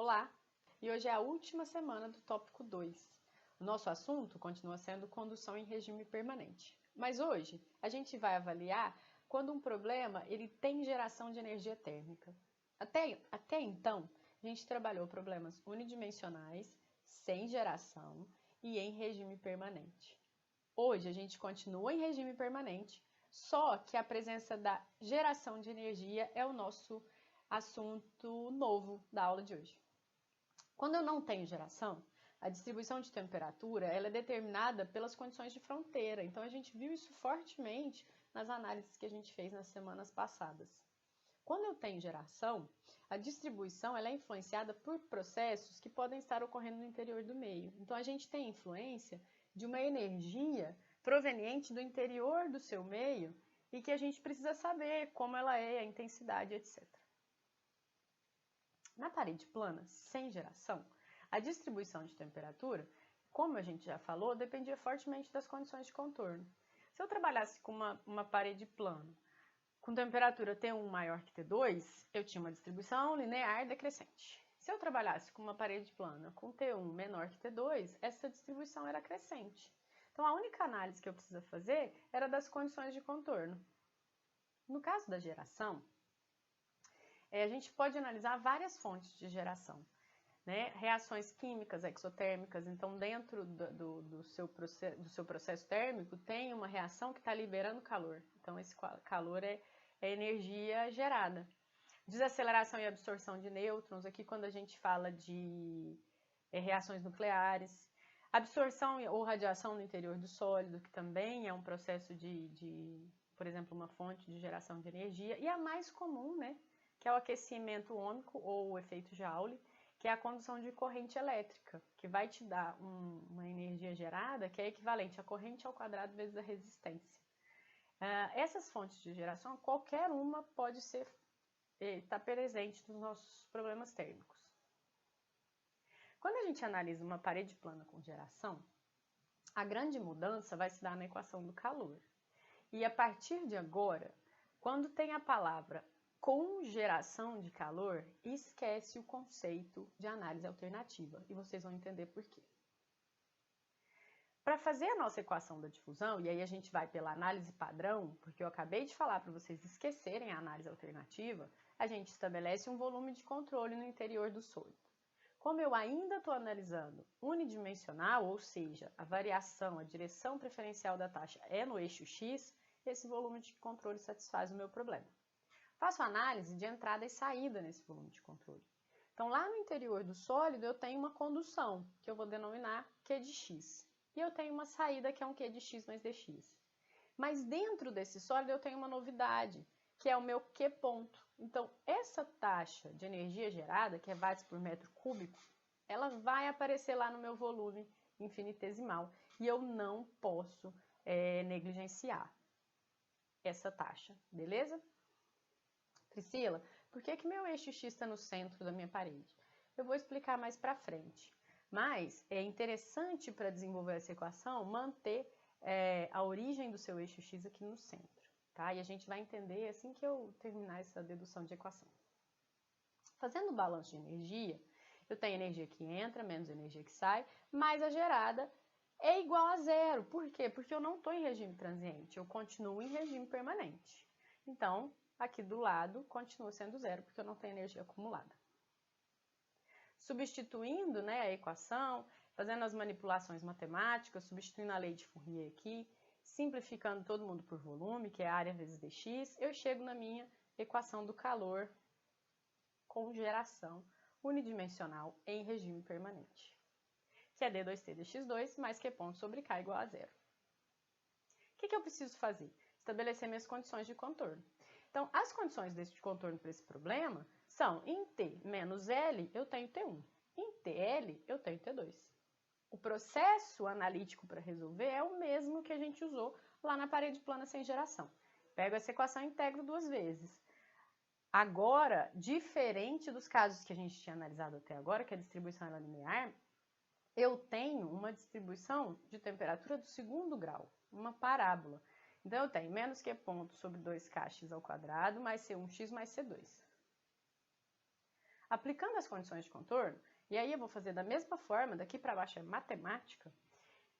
Olá! E hoje é a última semana do tópico 2. O nosso assunto continua sendo condução em regime permanente. Mas hoje a gente vai avaliar quando um problema ele tem geração de energia térmica. Até então, a gente trabalhou problemas unidimensionais, sem geração e em regime permanente. Hoje a gente continua em regime permanente, só que a presença da geração de energia é o nosso assunto novo da aula de hoje. Quando eu não tenho geração, a distribuição de temperatura ela é determinada pelas condições de fronteira. Então a gente viu isso fortemente nas análises que a gente fez nas semanas passadas. Quando eu tenho geração, a distribuição ela é influenciada por processos que podem estar ocorrendo no interior do meio. Então a gente tem influência de uma energia proveniente do interior do seu meio e que a gente precisa saber como ela é, a intensidade, etc. Na parede plana, sem geração, a distribuição de temperatura, como a gente já falou, dependia fortemente das condições de contorno. Se eu trabalhasse com uma parede plana, com temperatura T1 maior que T2, eu tinha uma distribuição linear decrescente. Se eu trabalhasse com uma parede plana com T1 menor que T2, essa distribuição era crescente. Então, a única análise que eu precisa fazer era das condições de contorno. No caso da geração, a gente pode analisar várias fontes de geração, né? Reações químicas exotérmicas, então dentro do seu processo térmico tem uma reação que está liberando calor, então esse calor é energia gerada. Desaceleração e absorção de nêutrons, aqui quando a gente fala de reações nucleares. Absorção ou radiação no interior do sólido, que também é um processo por exemplo, uma fonte de geração de energia. E a mais comum, né, que é o aquecimento ômico ou o efeito Joule, que é a condução de corrente elétrica, que vai te dar uma energia gerada que é equivalente à corrente ao quadrado vezes a resistência. Essas fontes de geração, qualquer uma pode estar presente nos nossos problemas térmicos. Quando a gente analisa uma parede plana com geração, a grande mudança vai se dar na equação do calor. E a partir de agora, quando tem a palavra com geração de calor, esquece o conceito de análise alternativa, e vocês vão entender por quê. Para fazer a nossa equação da difusão, e aí a gente vai pela análise padrão, porque eu acabei de falar para vocês esquecerem a análise alternativa, a gente estabelece um volume de controle no interior do sólido. Como eu ainda estou analisando unidimensional, ou seja, a variação, a direção preferencial da taxa é no eixo X, esse volume de controle satisfaz o meu problema. Faço análise de entrada e saída nesse volume de controle. Então, lá no interior do sólido, eu tenho uma condução, que eu vou denominar Q de X. E eu tenho uma saída, que é um Q de X mais dx. Mas dentro desse sólido, eu tenho uma novidade, que é o meu Q ponto. Então, essa taxa de energia gerada, que é watts por metro cúbico, ela vai aparecer lá no meu volume infinitesimal. E eu não posso negligenciar essa taxa, beleza? Priscila, por que meu eixo X está no centro da minha parede? Eu vou explicar mais para frente. Mas é interessante para desenvolver essa equação manter a origem do seu eixo X aqui no centro. Tá? E a gente vai entender assim que eu terminar essa dedução de equação. Fazendo o balanço de energia, eu tenho energia que entra, menos energia que sai, mais a gerada é igual a zero. Por quê? Porque eu não estou em regime transiente, eu continuo em regime permanente. Então, aqui do lado continua sendo zero, porque eu não tenho energia acumulada. Substituindo, né, a equação, fazendo as manipulações matemáticas, substituindo a lei de Fourier aqui, simplificando todo mundo por volume, que é área vezes dx, eu chego na minha equação do calor com geração unidimensional em regime permanente, que é d2t dx2 mais q ponto sobre k igual a zero. O que eu preciso fazer? Estabelecer minhas condições de contorno. Então, as condições desse contorno para esse problema são, em T menos L, eu tenho T1. Em TL, eu tenho T2. O processo analítico para resolver é o mesmo que a gente usou lá na parede plana sem geração. Pego essa equação e integro duas vezes. Agora, diferente dos casos que a gente tinha analisado até agora, que a distribuição era linear, eu tenho uma distribuição de temperatura do segundo grau, uma parábola. Então, eu tenho menos Q ponto sobre 2kx ao quadrado mais C1x mais C2. aplicando as condições de contorno, e aí eu vou fazer da mesma forma, daqui para baixo é matemática,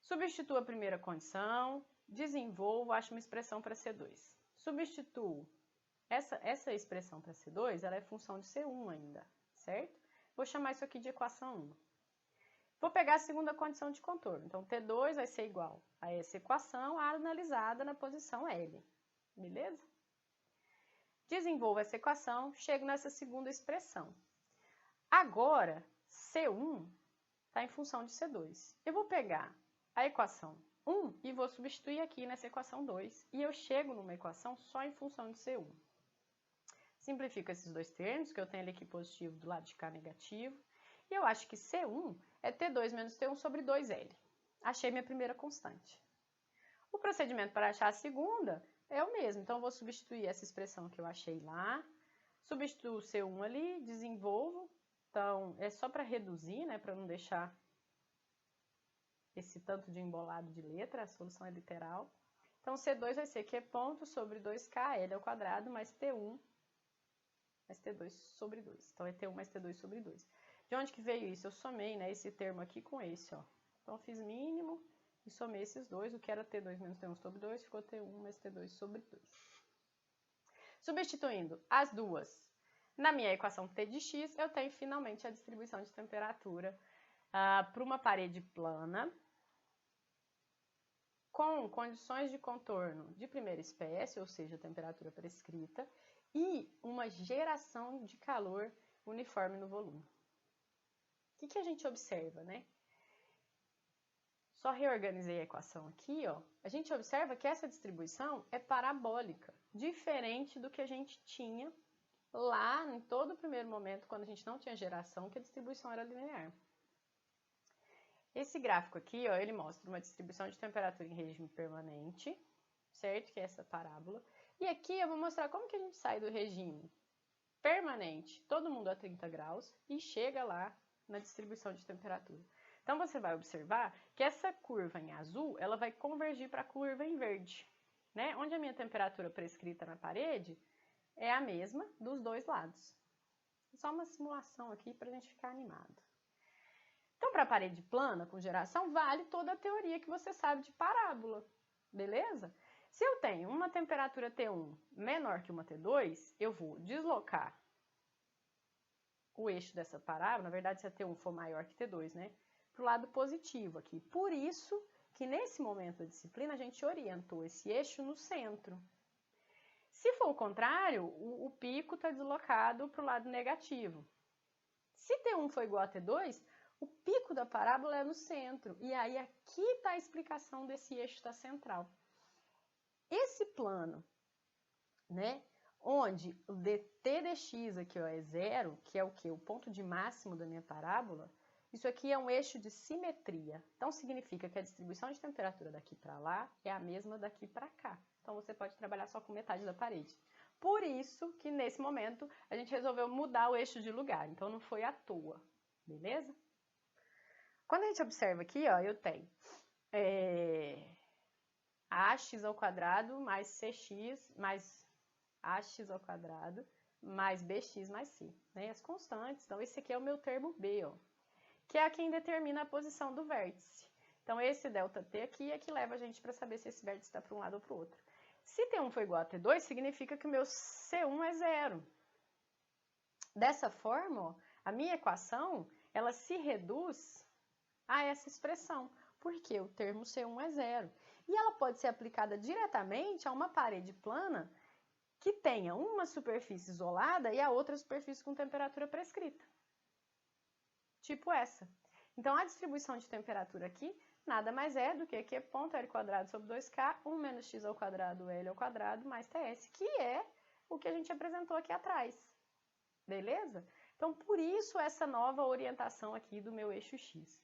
substituo a primeira condição, desenvolvo, acho uma expressão para C2. Substituo essa expressão para C2, ela é função de C1 ainda, certo? Vou chamar isso aqui de equação 1. Vou pegar a segunda condição de contorno. Então, T2 vai ser igual a essa equação analisada na posição L. Beleza? Desenvolvo essa equação, chego nessa segunda expressão. Agora, C1 está em função de C2. Eu vou pegar a equação 1 e vou substituir aqui nessa equação 2. E eu chego numa equação só em função de C1. Simplifico esses dois termos, que eu tenho ali aqui positivo do lado de cá negativo. E eu acho que C1 é T2 menos T1 sobre 2L. Achei minha primeira constante. O procedimento para achar a segunda é o mesmo. Então, eu vou substituir essa expressão que eu achei lá. Substituo o C1 ali, desenvolvo. Então, é só para reduzir, né? Para não deixar esse tanto de embolado de letra. A solução é literal. Então, C2 vai ser Q ponto sobre 2K, L ao quadrado, mais T1 mais T2 sobre 2. Então, é T1 mais T2 sobre 2. De onde que veio isso? Eu somei, né, esse termo aqui com esse, ó. Então, fiz mínimo e somei esses dois. O que era T2 menos T1 sobre 2 ficou T1 mais T2 sobre 2. Substituindo as duas na minha equação T de x, eu tenho finalmente a distribuição de temperatura para uma parede plana com condições de contorno de primeira espécie, ou seja, temperatura prescrita, e uma geração de calor uniforme no volume. O que a gente observa, né? Só reorganizei a equação aqui, ó. A gente observa que essa distribuição é parabólica, diferente do que a gente tinha lá em todo o primeiro momento, quando a gente não tinha geração, que a distribuição era linear. Esse gráfico aqui, ó, ele mostra uma distribuição de temperatura em regime permanente, certo? Que é essa parábola. E aqui eu vou mostrar como que a gente sai do regime permanente, todo mundo a 30 graus, e chega lá na distribuição de temperatura. Então, você vai observar que essa curva em azul, ela vai convergir para a curva em verde, né? Onde a minha temperatura prescrita na parede é a mesma dos dois lados. Só uma simulação aqui para a gente ficar animado. Então, para a parede plana com geração, vale toda a teoria que você sabe de parábola, beleza? Se eu tenho uma temperatura T1 menor que uma T2, eu vou deslocar o eixo dessa parábola, na verdade, se a T1 for maior que T2, né? Para o lado positivo aqui. Por isso que nesse momento da disciplina a gente orientou esse eixo no centro. Se for o contrário, o pico está deslocado para o lado negativo. Se T1 for igual a T2, o pico da parábola é no centro. E aí aqui está a explicação desse eixo da central. Esse plano, né, onde o dt dx aqui ó, é zero, que é o quê? O ponto de máximo da minha parábola, isso aqui é um eixo de simetria. Então, significa que a distribuição de temperatura daqui para lá é a mesma daqui para cá. Então, você pode trabalhar só com metade da parede. Por isso que, nesse momento, a gente resolveu mudar o eixo de lugar. Então, não foi à toa, beleza? Quando a gente observa aqui, ó, eu tenho ax ao quadrado mais cx mais ax ao quadrado mais bx mais c, né? As constantes. Então, esse aqui é o meu termo B, ó, que é quem determina a posição do vértice. Então, esse ΔT aqui é que leva a gente para saber se esse vértice está para um lado ou para o outro. Se T1 for igual a T2, significa que o meu C1 é zero. Dessa forma, ó, a minha equação, ela se reduz a essa expressão, porque o termo C1 é zero. E ela pode ser aplicada diretamente a uma parede plana que tenha uma superfície isolada e a outra superfície com temperatura prescrita. Tipo essa. Então, a distribuição de temperatura aqui nada mais é do que Q ponto L quadrado sobre 2K, 1 menos x ao quadrado L ao quadrado mais TS, que é o que a gente apresentou aqui atrás. Beleza? Então, por isso essa nova orientação aqui do meu eixo X.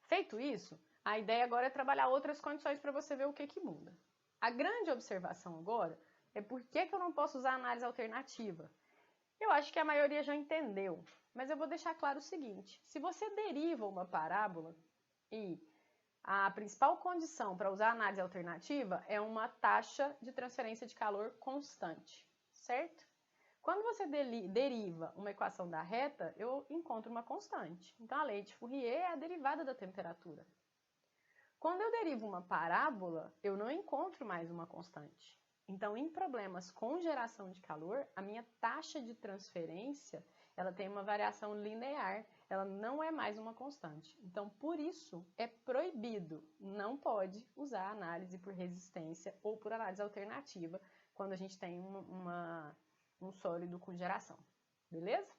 Feito isso, a ideia agora é trabalhar outras condições para você ver o que muda. A grande observação agora é por que eu não posso usar análise alternativa. Eu acho que a maioria já entendeu, mas eu vou deixar claro o seguinte. Se você deriva uma parábola e a principal condição para usar a análise alternativa é uma taxa de transferência de calor constante, certo? Quando você deriva uma equação da reta, eu encontro uma constante. Então, a lei de Fourier é a derivada da temperatura. Quando eu derivo uma parábola, eu não encontro mais uma constante. Então, em problemas com geração de calor, a minha taxa de transferência ela tem uma variação linear, ela não é mais uma constante. Então, por isso, é proibido, não pode usar análise por resistência ou por análise alternativa quando a gente tem um sólido com geração, beleza?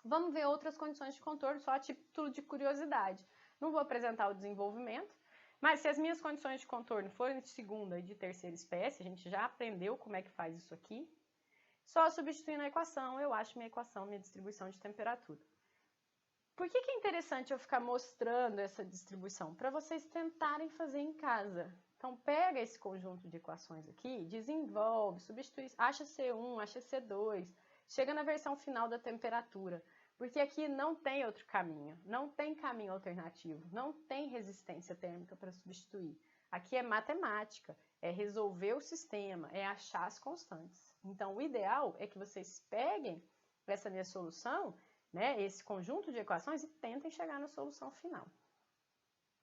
Vamos ver outras condições de contorno, só a título de curiosidade. Não vou apresentar o desenvolvimento, mas se as minhas condições de contorno forem de segunda e de terceira espécie, a gente já aprendeu como é que faz isso aqui, só substituindo a equação, eu acho minha equação, minha distribuição de temperatura. Por que é interessante eu ficar mostrando essa distribuição? Para vocês tentarem fazer em casa. Então, pega esse conjunto de equações aqui, desenvolve, substitui, acha C1, acha C2, chega na versão final da temperatura. Porque aqui não tem outro caminho, não tem caminho alternativo, não tem resistência térmica para substituir. Aqui é matemática, é resolver o sistema, é achar as constantes. Então, o ideal é que vocês peguem essa minha solução, né, esse conjunto de equações e tentem chegar na solução final.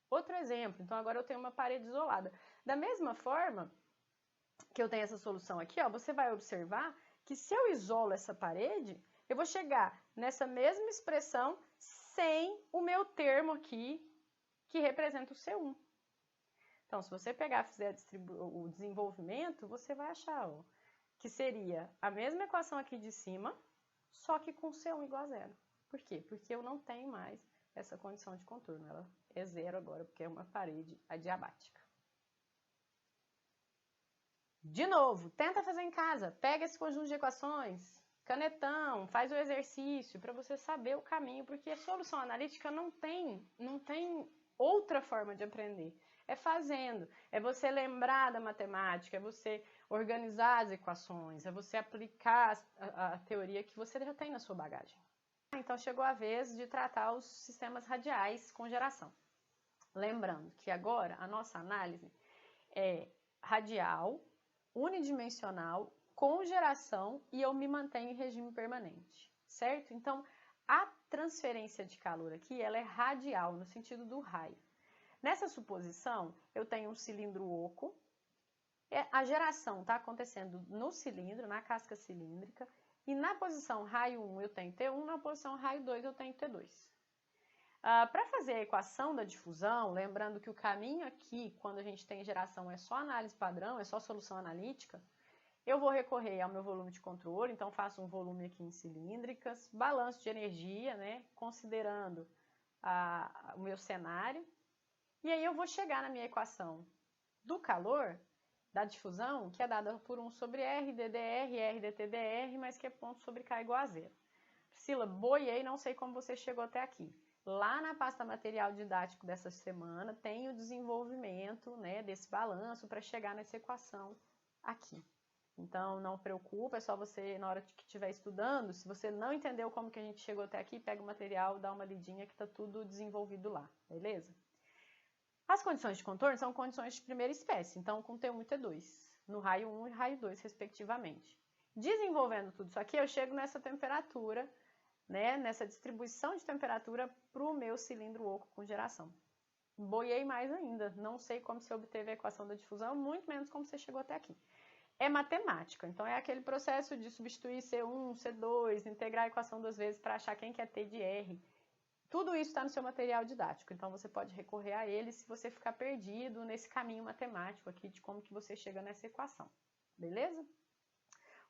Outro exemplo, então agora eu tenho uma parede isolada. Da mesma forma que eu tenho essa solução aqui, ó, você vai observar que se eu isolo essa parede, eu vou chegar nessa mesma expressão sem o meu termo aqui, que representa o C1. Então, se você pegar e fizer o desenvolvimento, você vai achar ó, que seria a mesma equação aqui de cima, só que com C1 igual a zero. Por quê? Porque eu não tenho mais essa condição de contorno. Ela é zero agora, porque é uma parede adiabática. De novo, tenta fazer em casa. Pega esse conjunto de equações, canetão, faz o exercício para você saber o caminho, porque a solução analítica não tem outra forma de aprender. É fazendo, é você lembrar da matemática, é você organizar as equações, é você aplicar a teoria que você já tem na sua bagagem. Então, chegou a vez de tratar os sistemas radiais com geração. Lembrando que agora a nossa análise é radial, unidimensional, com geração e eu me mantenho em regime permanente, certo? Então, a transferência de calor aqui, ela é radial, no sentido do raio. Nessa suposição, eu tenho um cilindro oco, a geração está acontecendo no cilindro, na casca cilíndrica, e na posição raio 1 eu tenho T1, na posição raio 2 eu tenho T2. Para fazer a equação da difusão, lembrando que o caminho aqui, quando a gente tem geração, é só análise padrão, é só solução analítica, eu vou recorrer ao meu volume de controle, então faço um volume aqui em cilíndricas, balanço de energia, né, considerando o meu cenário, e aí eu vou chegar na minha equação do calor, da difusão, que é dada por 1 sobre R, DDR, R, DTDR, mas que é ponto sobre K igual a zero. Priscila, boiei, não sei como você chegou até aqui. Lá na pasta material didático dessa semana tem o desenvolvimento, né, desse balanço para chegar nessa equação aqui. Então, não preocupa, é só você, na hora que estiver estudando, se você não entendeu como que a gente chegou até aqui, pega o material, dá uma lidinha que está tudo desenvolvido lá, beleza? As condições de contorno são condições de primeira espécie, então com T1 e T2, no raio 1 e raio 2, respectivamente. Desenvolvendo tudo isso aqui, eu chego nessa temperatura, né, nessa distribuição de temperatura para o meu cilindro oco com geração. Boiei mais ainda, não sei como você obteve a equação da difusão, muito menos como você chegou até aqui. É matemática, então é aquele processo de substituir C1, C2, integrar a equação duas vezes para achar quem que é T de R. Tudo isso está no seu material didático, então você pode recorrer a ele se você ficar perdido nesse caminho matemático aqui de como que você chega nessa equação, beleza?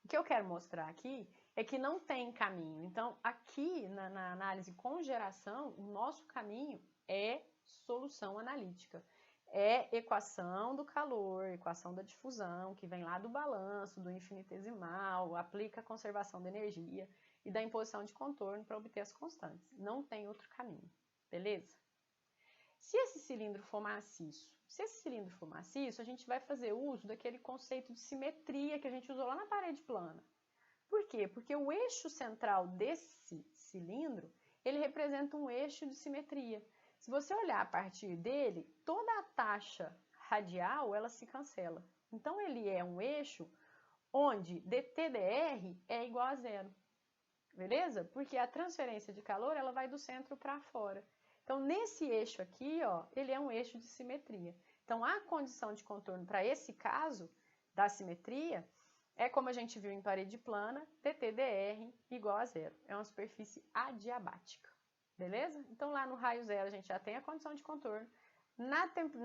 O que eu quero mostrar aqui é que não tem caminho. Então, aqui na análise com geração, o nosso caminho é solução analítica. É equação do calor, equação da difusão, que vem lá do balanço, do infinitesimal, aplica a conservação da energia e da imposição de contorno para obter as constantes. Não tem outro caminho, beleza? Se esse cilindro for maciço, a gente vai fazer uso daquele conceito de simetria que a gente usou lá na parede plana. Por quê? Porque o eixo central desse cilindro, ele representa um eixo de simetria. Se você olhar a partir dele, toda a taxa radial, ela se cancela. Então, ele é um eixo onde dT/dr é igual a zero. Beleza? Porque a transferência de calor, ela vai do centro para fora. Então, nesse eixo aqui, ó, ele é um eixo de simetria. Então, a condição de contorno para esse caso da simetria é como a gente viu em parede plana, dT/dr igual a zero. É uma superfície adiabática. Beleza? Então, lá no raio zero, a gente já tem a condição de contorno.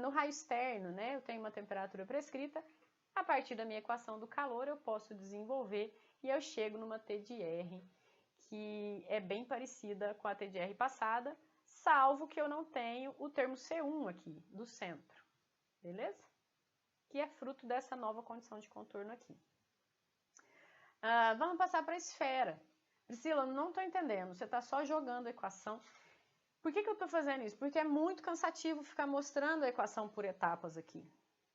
No raio externo, né, eu tenho uma temperatura prescrita. A partir da minha equação do calor, eu posso desenvolver e eu chego numa T de R, que é bem parecida com a T de R passada, salvo que eu não tenho o termo C1 aqui, do centro. Beleza? Que é fruto dessa nova condição de contorno aqui. Vamos passar para a esfera. Priscila, não estou entendendo, você está só jogando a equação. Por que eu estou fazendo isso? Porque é muito cansativo ficar mostrando a equação por etapas aqui.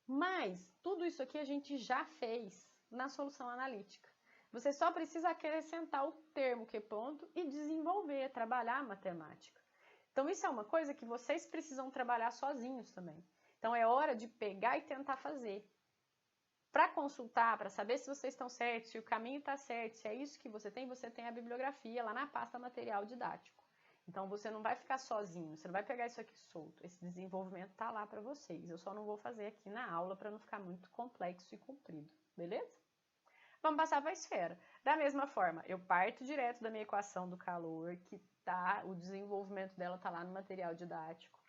Mas tudo isso aqui a gente já fez na solução analítica. Você só precisa acrescentar o termo Q ponto e desenvolver, trabalhar a matemática. Então isso é uma coisa que vocês precisam trabalhar sozinhos também. Então é hora de pegar e tentar fazer. Para consultar, para saber se vocês estão certos, se o caminho está certo, se é isso que você tem a bibliografia lá na pasta material didático. Então, você não vai ficar sozinho, você não vai pegar isso aqui solto. Esse desenvolvimento está lá para vocês. Eu só não vou fazer aqui na aula para não ficar muito complexo e comprido, beleza? Vamos passar para a esfera. Da mesma forma, eu parto direto da minha equação do calor, que o desenvolvimento dela está lá no material didático.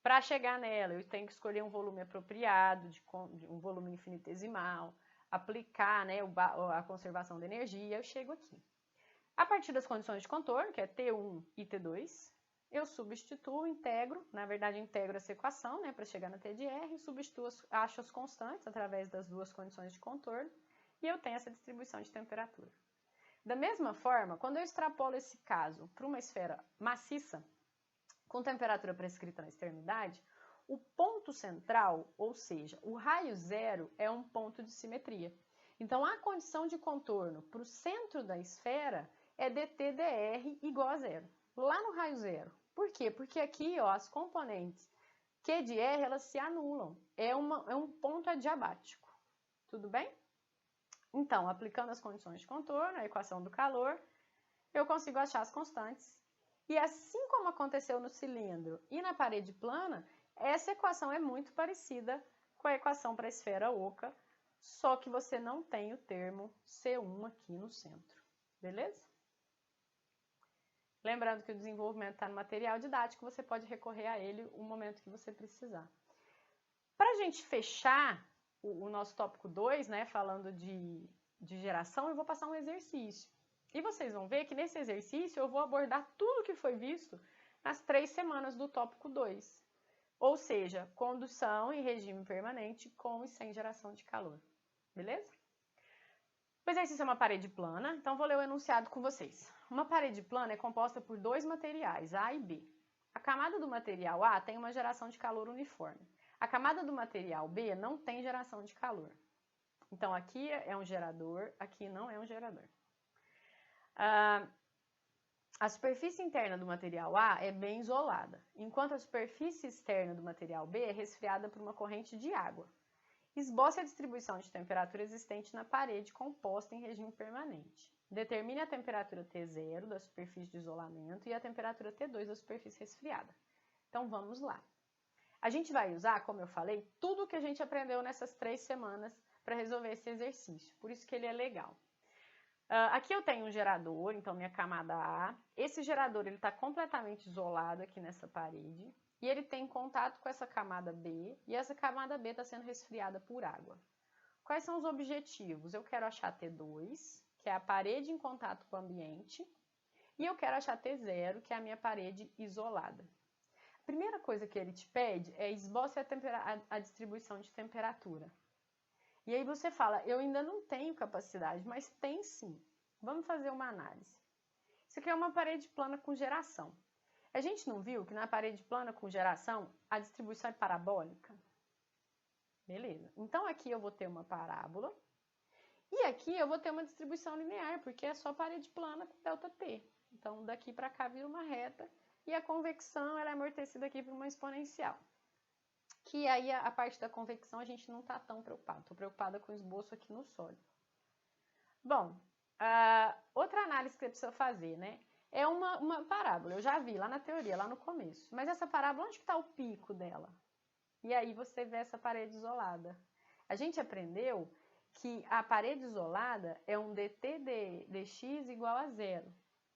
Para chegar nela, eu tenho que escolher um volume apropriado, um volume infinitesimal, aplicar, né, a conservação de energia, eu chego aqui. A partir das condições de contorno, que é T1 e T2, eu substituo, integro, na verdade integro essa equação, né, para chegar na T de R, substituo, acho as constantes através das duas condições de contorno, e eu tenho essa distribuição de temperatura. Da mesma forma, quando eu extrapolo esse caso para uma esfera maciça, com temperatura prescrita na extremidade, o ponto central, ou seja, o raio zero, é um ponto de simetria. Então, a condição de contorno para o centro da esfera é dT/dr igual a zero, lá no raio zero. Por quê? Porque aqui, ó, as componentes Q de R, elas se anulam. É um ponto adiabático. Tudo bem? Então, aplicando as condições de contorno, a equação do calor, eu consigo achar as constantes. E assim como aconteceu no cilindro e na parede plana, essa equação é muito parecida com a equação para a esfera oca, só que você não tem o termo C1 aqui no centro. Beleza? Lembrando que o desenvolvimento está no material didático, você pode recorrer a ele no momento que você precisar. Para a gente fechar o nosso tópico 2, né, falando de geração, eu vou passar um exercício. E vocês vão ver que nesse exercício eu vou abordar tudo que foi visto nas 3 semanas do tópico 2. Ou seja, condução em regime permanente com e sem geração de calor. Beleza? O exercício é uma parede plana, então vou ler o enunciado com vocês. Uma parede plana é composta por 2 materiais, A e B. A camada do material A tem uma geração de calor uniforme. A camada do material B não tem geração de calor. Então, aqui é um gerador, aqui não é um gerador. A superfície interna do material A é bem isolada, enquanto a superfície externa do material B é resfriada por uma corrente de água. Esboce a distribuição de temperatura existente na parede composta em regime permanente. Determine a temperatura T0 da superfície de isolamento e a temperatura T2 da superfície resfriada. Então, vamos lá. A gente vai usar, como eu falei, tudo que a gente aprendeu nessas 3 semanas para resolver esse exercício. Por isso que ele é legal. Aqui eu tenho um gerador, então minha camada A. Esse gerador está completamente isolado aqui nessa parede. E ele tem contato com essa camada B, e essa camada B está sendo resfriada por água. Quais são os objetivos? Eu quero achar T2, que é a parede em contato com o ambiente, e eu quero achar T0, que é a minha parede isolada. A primeira coisa que ele te pede é esboce a distribuição de temperatura. E aí você fala, eu ainda não tenho capacidade, mas tem sim. Vamos fazer uma análise. Isso aqui é uma parede plana com geração. A gente não viu que na parede plana com geração, a distribuição é parabólica? Beleza. Então, aqui eu vou ter uma parábola. E aqui eu vou ter uma distribuição linear, porque é só parede plana com delta T. Então, daqui para cá vira uma reta e a convecção ela é amortecida aqui por uma exponencial. Que aí a parte da convecção a gente não está tão preocupado. Estou preocupada com o esboço aqui no sólido. Bom, outra análise que você precisa fazer, né? É uma parábola. Eu já vi lá na teoria, lá no começo. Mas essa parábola, onde está o pico dela? E aí você vê essa parede isolada. A gente aprendeu que a parede isolada é um dt dx igual a zero,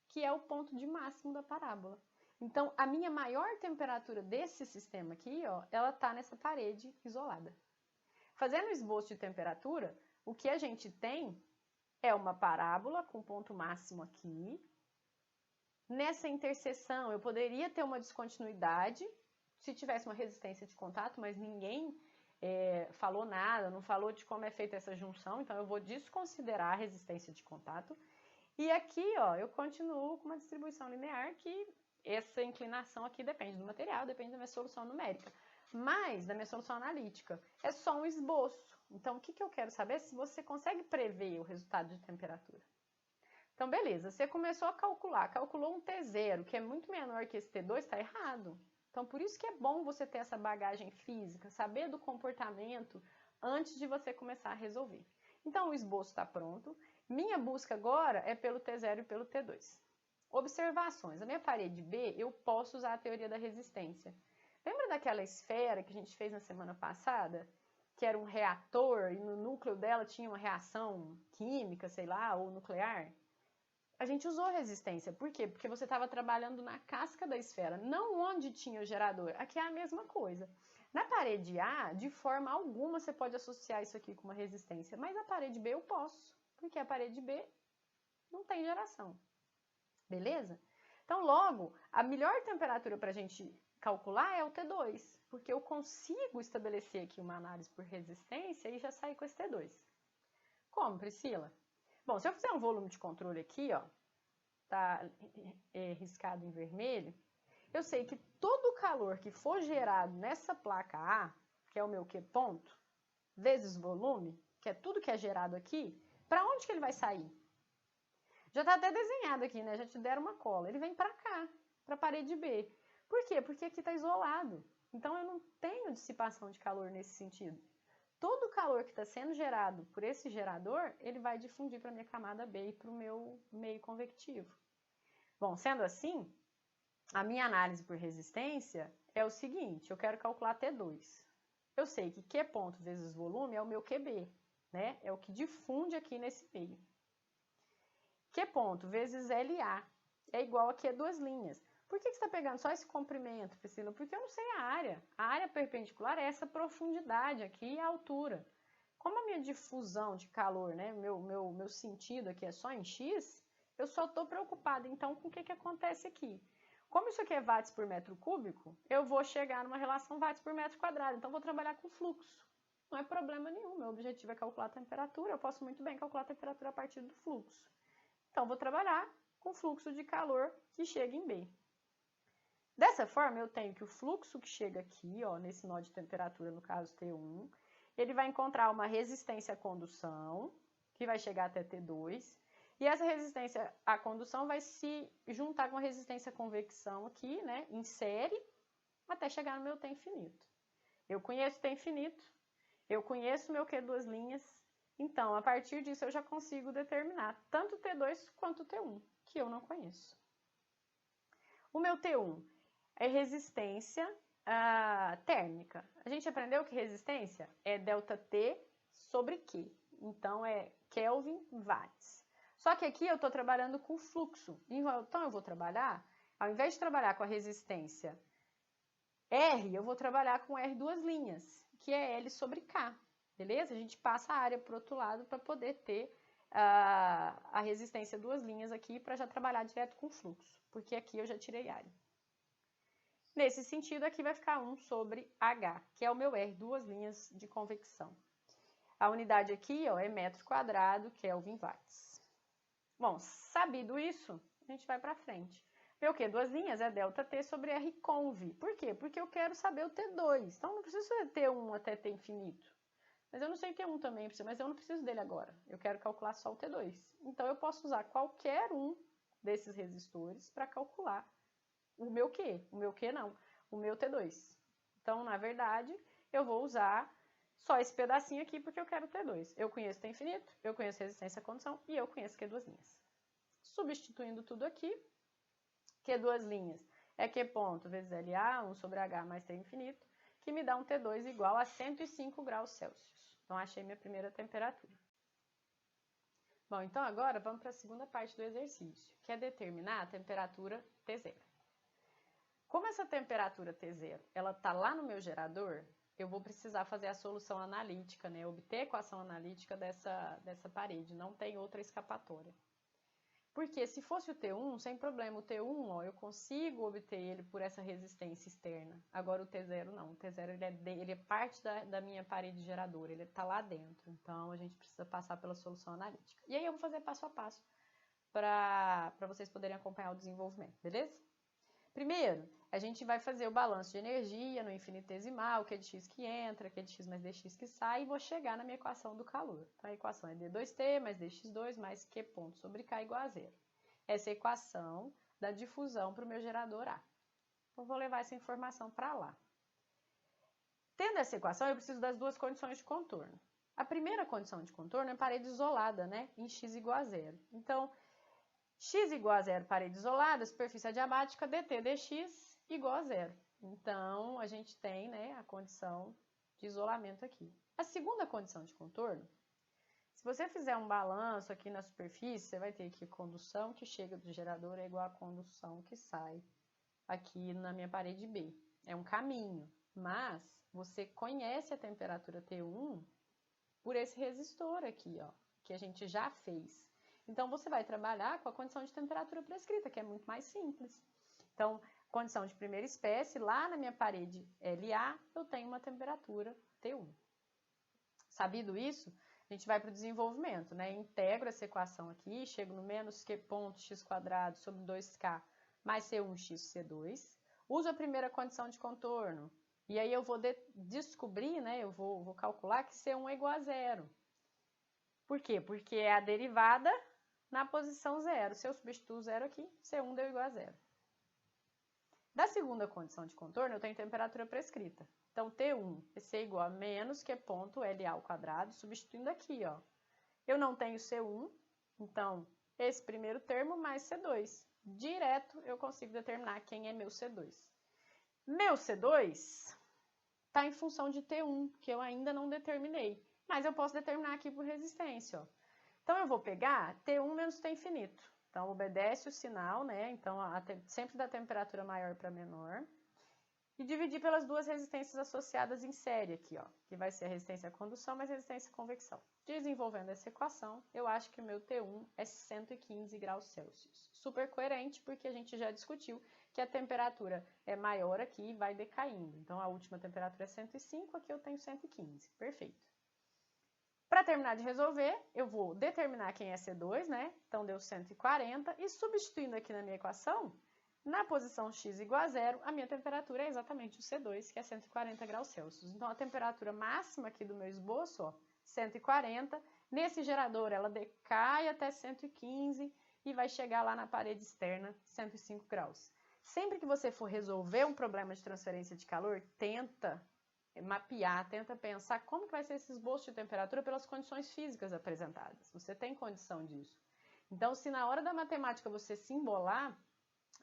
que é o ponto de máximo da parábola. Então, a minha maior temperatura desse sistema aqui, ó, ela está nessa parede isolada. Fazendo o esboço de temperatura, o que a gente tem é uma parábola com ponto máximo aqui. Nessa interseção, eu poderia ter uma descontinuidade, se tivesse uma resistência de contato, mas ninguém falou nada, não falou de como é feita essa junção, então eu vou desconsiderar a resistência de contato. E aqui, ó, eu continuo com uma distribuição linear que essa inclinação aqui depende do material, depende da minha solução numérica. Mas, da minha solução analítica, é só um esboço. Então, o que eu quero saber é se você consegue prever o resultado de temperatura. Então, beleza, você começou a calcular, calculou um T0, que é muito menor que esse T2, está errado. Então, por isso que é bom você ter essa bagagem física, saber do comportamento antes de você começar a resolver. Então, o esboço está pronto. Minha busca agora é pelo T0 e pelo T2. Observações. A minha parede B, eu posso usar a teoria da resistência. Lembra daquela esfera que a gente fez na semana passada? Que era um reator e no núcleo dela tinha uma reação química, sei lá, ou nuclear? A gente usou resistência. Por quê? Porque você estava trabalhando na casca da esfera, não onde tinha o gerador. Aqui é a mesma coisa. Na parede A, de forma alguma, você pode associar isso aqui com uma resistência, mas a parede B eu posso, porque a parede B não tem geração. Beleza? Então, logo, a melhor temperatura para a gente calcular é o T2, porque eu consigo estabelecer aqui uma análise por resistência e já sair com esse T2. Como, Priscila? Bom, se eu fizer um volume de controle aqui, ó, tá riscado em vermelho, eu sei que todo o calor que for gerado nessa placa A, que é o meu Q ponto, vezes volume, que é tudo que é gerado aqui, para onde que ele vai sair? Já está até desenhado aqui, né? Já te deram uma cola. Ele vem para cá, para a parede B. Por quê? Porque aqui está isolado. Então, eu não tenho dissipação de calor nesse sentido. Todo o calor que está sendo gerado por esse gerador, ele vai difundir para a minha camada B e para o meu meio convectivo. Bom, sendo assim, a minha análise por resistência é o seguinte, eu quero calcular T2. Eu sei que Q ponto vezes volume é o meu QB, né? É o que difunde aqui nesse meio. Q ponto vezes LA é igual a Q duas linhas. Por que você está pegando só esse comprimento, Priscila? Porque eu não sei a área. A área perpendicular é essa profundidade aqui e a altura. Como a minha difusão de calor, né, meu sentido aqui é só em X, eu só estou preocupada, então, com o que acontece aqui. Como isso aqui é watts por metro cúbico, eu vou chegar numa relação watts por metro quadrado, então vou trabalhar com fluxo. Não é problema nenhum, meu objetivo é calcular a temperatura, eu posso muito bem calcular a temperatura a partir do fluxo. Então, vou trabalhar com fluxo de calor que chega em B. Dessa forma, eu tenho que o fluxo que chega aqui, ó, nesse nó de temperatura, no caso T1, ele vai encontrar uma resistência à condução, que vai chegar até T2, e essa resistência à condução vai se juntar com a resistência à convecção aqui, né, em série, até chegar no meu T infinito. Eu conheço T infinito, eu conheço meu Q duas linhas, então, a partir disso, eu já consigo determinar tanto o T2 quanto o T1, que eu não conheço. O meu T1 é resistência térmica. A gente aprendeu que resistência é ΔT sobre Q. Então, é Kelvin watts. Só que aqui eu estou trabalhando com fluxo. Então, eu vou trabalhar, ao invés de trabalhar com a resistência R, eu vou trabalhar com R duas linhas, que é L sobre K. Beleza? A gente passa a área para o outro lado para poder ter a resistência duas linhas aqui para já trabalhar direto com fluxo, porque aqui eu já tirei área. Nesse sentido, aqui vai ficar 1 sobre H, que é o meu R, duas linhas de convecção. A unidade aqui, ó, é metro quadrado, Kelvin watts. Bom, sabido isso, a gente vai para frente. Meu Q, duas linhas, é ΔT sobre R conv. Por quê? Porque eu quero saber o T2. Então, não preciso ter T1 até T infinito. Mas eu não sei T1 também, mas eu não preciso dele agora. Eu quero calcular só o T2. Então, eu posso usar qualquer um desses resistores para calcular o meu Q. O meu Q não, o meu T2. Então, na verdade, eu vou usar só esse pedacinho aqui porque eu quero T2. Eu conheço T infinito, eu conheço resistência à condução e eu conheço Q duas linhas. Substituindo tudo aqui, Q duas linhas é Q ponto vezes LA, 1 sobre H mais T infinito, que me dá um T2 igual a 105 graus Celsius. Então, achei minha primeira temperatura. Bom, então agora vamos para a segunda parte do exercício, que é determinar a temperatura T0. Como essa temperatura T0 ela está lá no meu gerador, eu vou precisar fazer a solução analítica, né? Obter a equação analítica dessa parede, não tem outra escapatória. Porque se fosse o T1, sem problema, o T1, ó, eu consigo obter ele por essa resistência externa. Agora o T0 não, o T0 ele é parte da minha parede geradora, ele está lá dentro. Então a gente precisa passar pela solução analítica. E aí eu vou fazer passo a passo para vocês poderem acompanhar o desenvolvimento, beleza? Primeiro, a gente vai fazer o balanço de energia no infinitesimal, Q de x que entra, Q de x mais dx que sai, e vou chegar na minha equação do calor. Então, a equação é d2t mais dx2 mais Q ponto sobre K igual a zero. Essa é a equação da difusão para o meu gerador A. Então, vou levar essa informação para lá. Tendo essa equação, eu preciso das duas condições de contorno. A primeira condição de contorno é parede isolada, né? Em x igual a zero. Então, x igual a zero, parede isolada, superfície adiabática, dt dx igual a zero. Então, a gente tem, né, a condição de isolamento aqui. A segunda condição de contorno, se você fizer um balanço aqui na superfície, você vai ter que a condução que chega do gerador é igual à condução que sai aqui na minha parede B. É um caminho, mas você conhece a temperatura T1 por esse resistor aqui, ó, que a gente já fez. Então, você vai trabalhar com a condição de temperatura prescrita, que é muito mais simples. Então, condição de primeira espécie, lá na minha parede LA, eu tenho uma temperatura T1. Sabido isso, a gente vai para o desenvolvimento, né? Integro essa equação aqui, chego no menos Q ponto x quadrado sobre 2K mais C1x C2. Uso a primeira condição de contorno. E aí eu vou descobrir, né? Eu vou calcular que C1 é igual a zero. Por quê? Porque é a derivada na posição zero. Se eu substituo zero aqui, C1 deu igual a zero. Da segunda condição de contorno, eu tenho temperatura prescrita. Então, T1 vai ser igual a menos Q ponto LA ao quadrado, substituindo aqui, ó. Eu não tenho C1, então, esse primeiro termo mais C2. Direto, eu consigo determinar quem é meu C2. Meu C2 está em função de T1, que eu ainda não determinei. Mas eu posso determinar aqui por resistência, ó. Então, eu vou pegar T1 menos T infinito. Então, obedece o sinal, né? Então, sempre da temperatura maior para menor. E dividir pelas duas resistências associadas em série aqui, ó. Que vai ser a resistência à condução mais a resistência à convecção. Desenvolvendo essa equação, eu acho que o meu T1 é 115 graus Celsius. Super coerente, porque a gente já discutiu que a temperatura é maior aqui e vai decaindo. Então, a última temperatura é 105, aqui eu tenho 115. Perfeito. Para terminar de resolver, eu vou determinar quem é C2, né? Então, deu 140. E substituindo aqui na minha equação, na posição x igual a zero, a minha temperatura é exatamente o C2, que é 140 graus Celsius. Então, a temperatura máxima aqui do meu esboço, ó, 140. Nesse gerador, ela decai até 115 e vai chegar lá na parede externa, 105 graus. Sempre que você for resolver um problema de transferência de calor, tenta mapear, tenta pensar como que vai ser esse esboço de temperatura pelas condições físicas apresentadas. Você tem condição disso. Então, se na hora da matemática você se embolar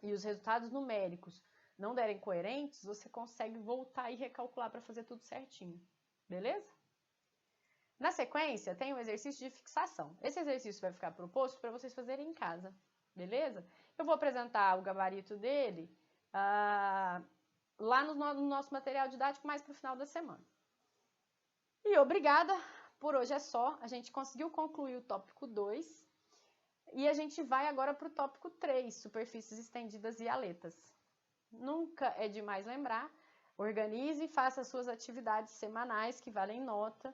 e os resultados numéricos não derem coerentes, você consegue voltar e recalcular para fazer tudo certinho. Beleza? Na sequência, tem um exercício de fixação. Esse exercício vai ficar proposto para vocês fazerem em casa. Beleza? Eu vou apresentar o gabarito dele lá no nosso material didático mais para o final da semana. E obrigada, por hoje é só. A gente conseguiu concluir o tópico 2 e a gente vai agora para o tópico 3, superfícies estendidas e aletas. Nunca é demais lembrar, organize e faça as suas atividades semanais que valem nota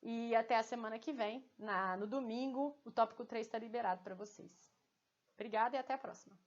e até a semana que vem, no domingo, o tópico 3 está liberado para vocês. Obrigada e até a próxima.